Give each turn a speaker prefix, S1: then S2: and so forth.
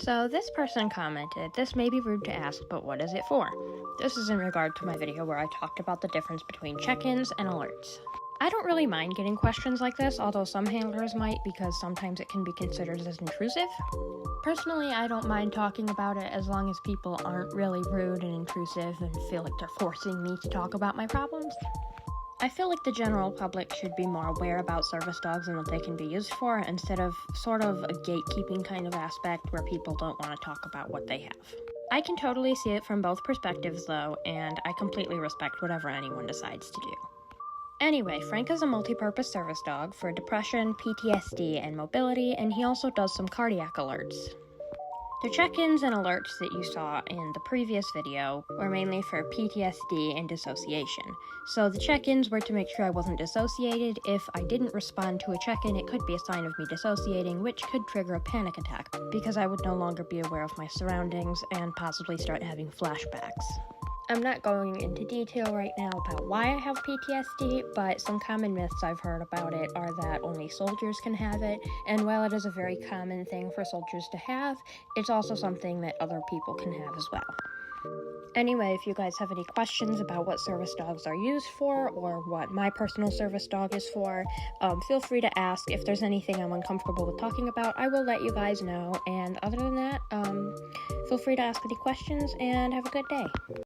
S1: So this person commented, "This may be rude to ask, but what is it for?" This is in regard to my video where I talked about the difference between check-ins and alerts. I don't really mind getting questions like this, although some handlers might because sometimes it can be considered as intrusive. Personally, I don't mind talking about it as long as people aren't really rude and intrusive and feel like they're forcing me to talk about my problems. I feel like the general public should be more aware about service dogs and what they can be used for, instead of sort of a gatekeeping kind of aspect where people don't want to talk about what they have. I can totally see it from both perspectives though, and I completely respect whatever anyone decides to do. Anyway, Frank is a multi-purpose service dog for depression, PTSD, and mobility, and he also does some cardiac alerts. The check-ins and alerts that you saw in the previous video were mainly for PTSD and dissociation. So the check-ins were to make sure I wasn't dissociated. If I didn't respond to a check-in, it could be a sign of me dissociating, which could trigger a panic attack, because I would no longer be aware of my surroundings and possibly start having flashbacks. I'm not going into detail right now about why I have PTSD, but some common myths I've heard about it are that only soldiers can have it, and while it is a very common thing for soldiers to have, it's also something that other people can have as well. Anyway, if you guys have any questions about what service dogs are used for, or what my personal service dog is for, feel free to ask. If there's anything I'm uncomfortable with talking about, I will let you guys know, and other than that, feel free to ask any questions, and have a good day.